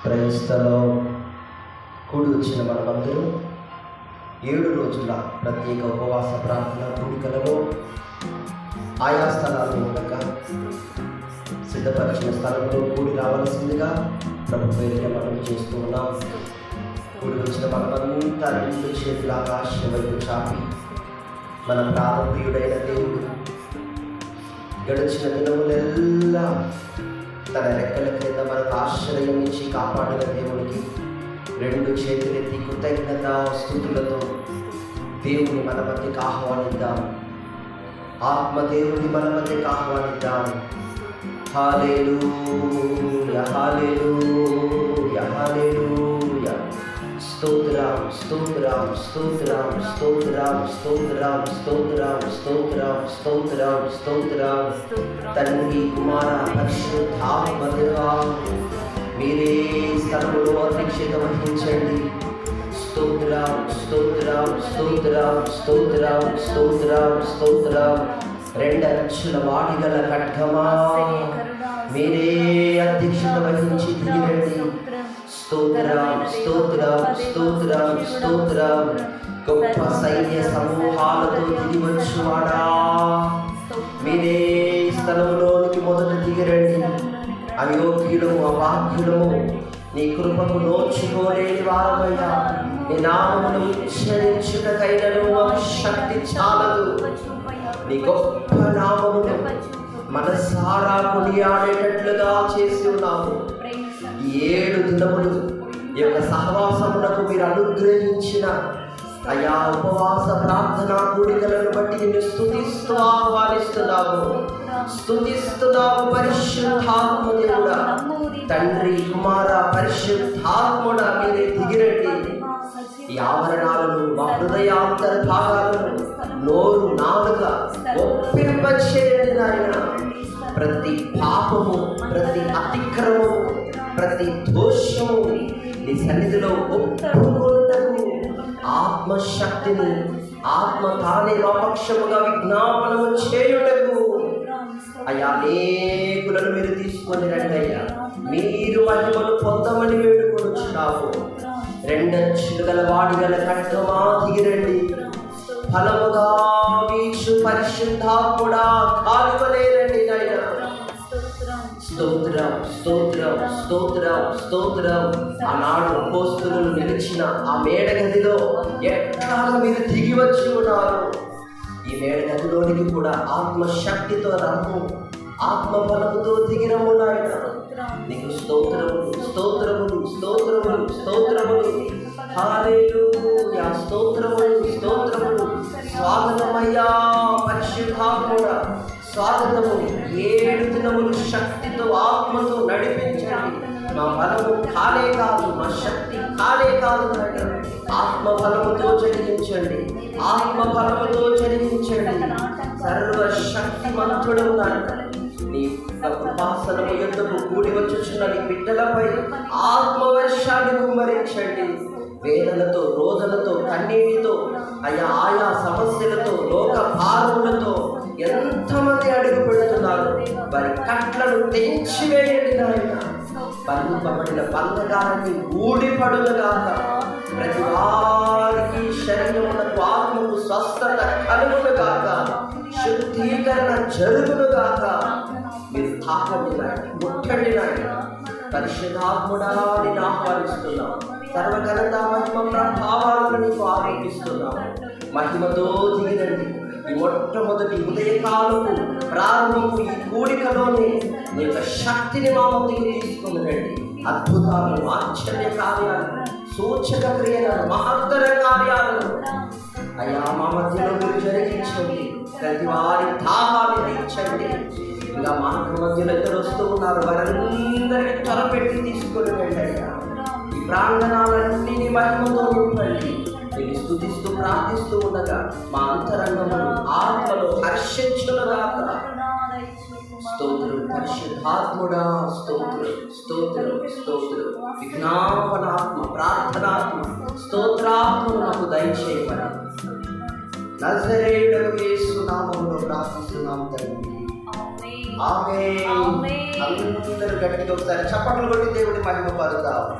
క్రైస్తలో కూడి వచ్చిన మనమందరూ 7 రోజుల ప్రత్యేక ఉపవాస ప్రార్థన కూడికలలో ఆయా స్థలాల్లో ఉండగా సిద్ధపరిచిన స్థలంలో కూడి రావాల్సిందిగా ప్రభు పేరిట మనం చేస్తూ ఉన్నాం. కూడి వచ్చిన మనమంతా 2 చేతుల ఆకాశం వైపు చాపి మన ప్రాణప్రియుడైన దేవుడు గడిచిన దినములెల్లా తన రెక్కల క్రింద మనకు ఆశ్రయం ఇచ్చి కాపాడిన దేవునికి 2 చేతులెత్తి కృతజ్ఞత స్తుతులతో దేవుని మన మధ్యకి ఆహ్వానిద్దాం. ఆత్మదేవుని మన మధ్యకి ఆహ్వానిద్దాం. హల్లెలూయా, హల్లెలూయా, హల్లెలూయా. స్తోత్రం, స్తోత్రం, స్తోత్రం, స్తోత్రం, స్తోత్రం, స్తోత్రం, స్తోత్రం, స్తోత్రం, స్తోత్రం. తండ్రి, కుమార, పరిశుద్ధాత్మ దేవా, మీరే స్థలములో అధ్యక్షత వహించండి. స్తోత్రం, స్తోత్రం, స్తోత్రం, స్తోత్రం, స్తోత్రం, స్తోత్రం. 2 అంచుల వాడిగల ఖడ్గమా, మీరే అధ్యక్షత వహించి దిగిరండి. స్తోత్రం, స్తోత్రం, స్తోత్రం, స్తోత్రం. గొప్ప సైన్య సమూహాలతో దిగివచ్చువాడా, మీరే స్థలంలోనికి మొదట దిగిరండి. అయోగ్యులము, అవాక్యులము, నీ కృపకు నోచుకోలేని వారమయ్యా. నీ నామమును ఉచ్చరించుటకైనను మాకు శక్తి చాలదు. నీ గొప్ప నామమును మనసారా కొనియాడేటట్లుగా చేసి ఉన్నాము. 7 దినములు ఈ యొక్క సహవాసమునకు మీరు అనుగ్రహించిన అయా ఉపవాస ప్రార్థనా కూడికలను బట్టి నిన్ను స్తుతిస్తూ ఆహ్వానిస్తున్నాము. స్తుతిస్తున్నాము పరిశుద్ధాత్మ దేవుడా, తండ్రి, కుమార, పరిశుద్ధాత్ముడా, మీరే దిగిరండి. ఈ ఆవరణాలను, మా హృదయాంతర భాగాలను, నోరు, నాలుక ఒప్పింపచేయండి నాయన. ప్రతి పాపము, ప్రతి అతిక్రమము, ప్రతి దోషము నీ సన్నిధిలో ఒప్పుకొనుటకు ఆత్మశక్తిని, ఆత్మ తానే మా పక్షముగా విజ్ఞాపనము చేయుటకు అయ్యా అనేకులను మీరు తీసుకొని రండి అయ్యా. మీరు మహిమను పొందమని వేడుకొనుచున్నాము. 2 అంచులు గల వాడిగల ఖడ్గమా, దిగిరండి. ఫలముగా వీచు పరిశుద్ధాత్ముడా, కాలువలేరండి నాయన. స్తోత్రం, స్తోత్రం, స్తోత్రం, స్తోత్రం. ఆనాడు అపోస్తలులు నిలిచిన ఆ మేడ గదిలో ఎట్లా మీరు దిగి వచ్చి ఉన్నారు. ఈ మేడ గదిలోనికి కూడా ఆత్మశక్తితో రమ్ము, ఆత్మ బలముతో దిగిరమ్ము నాయన. నీకు స్తోత్రములు, స్తోత్రములు, స్తోత్రములు, స్తోత్రములు. హల్లెలూయా, స్తోత్రములు, స్తోత్రములు. స్వాగతమయ్యా పరిశుద్ధాత్ముడా, స్వాగతము. 7 దినములు శక్తితో, ఆత్మతో నడిపించండి. మా బలము కాలే కాదు, మా శక్తి కాలే కాదు నాయన. ఆత్మ బలముతో జరిగించండి, ఆత్మ బలముతో జరిగించండి. సర్వశక్తిమంతుడు నాయన. నీ కృపాసనము యుద్ధము కూడి వచ్చుచున్న నీ బిడ్డలపై ఆత్మవర్షాన్ని కుమ్మరించండి. వేదనతో, రోదనతో, కన్నీటితో, ఆయా సమస్యలతో, లోక భారములతో ఎంతమంది అడుగు పెడుతున్నారు. వారి కట్లను తెంచివేయండి నాయన. బంధింపబడిన బంధకాలన్నీ ఊడిపడునుగాక. ప్రతి వారికి శరీరమునకు, ఆత్మకు స్వస్థత కలుగునుగాక. శుద్ధీకరణ జరుగునుగాక. మీరు తాకండి నాయన, ముట్టండి నాయన. పరిశుద్ధాత్ముడా, నేను ఆహ్వానిస్తున్నాం. సర్వఘనత, మహిమ, ప్రభావాలను నీకు ఆరోపిస్తున్నాం. మహిమతో దిగిరండి. ఈ మొట్టమొదటి ఉదయకాలము ప్రారంభము ఈ కూడికలోనే నీ యొక్క శక్తిని మా ముందుకు తీసుకుని రండి. అద్భుతాలు, ఆశ్చర్య కార్యాలు, సూచక క్రియలను, మహత్తర కార్యాలను అయ్యా మా మధ్యలో మీరు జరిగించండి. ప్రతి వారి దాహాన్ని తీర్చండి. ఇలా మార్గ మధ్యలో ఇద్దరు వస్తూ ఉన్నారు, వారందరినీ త్వరపెట్టి తీసుకుని రండి అయ్యా. ఈ ప్రాంగణాలన్నీ మహిమతో నింపండి. నేను స్తుతిస్తూ ప్రార్థిస్తూ ఉండగా మా అంతరంగమును, ఆత్మలో హర్షించునుగాక. స్తోత్రం పరిశుద్ధాత్ముడా, స్తోత్రం, స్తోత్రం, స్తోత్రం. విజ్ఞాపనాత్మ, ప్రార్థనాత్మ, స్తోత్రాత్మను నాకు దయచేయమని నజరేయుడగు యేసు నామములో ప్రార్థిస్తున్నాం తండ్రి. ఆమేన్. ఆమేన్. అందరూ గట్టిగా ఒకసారి చప్పట్లు కొట్టి దేవుడి మహిమ పరుద్దాం.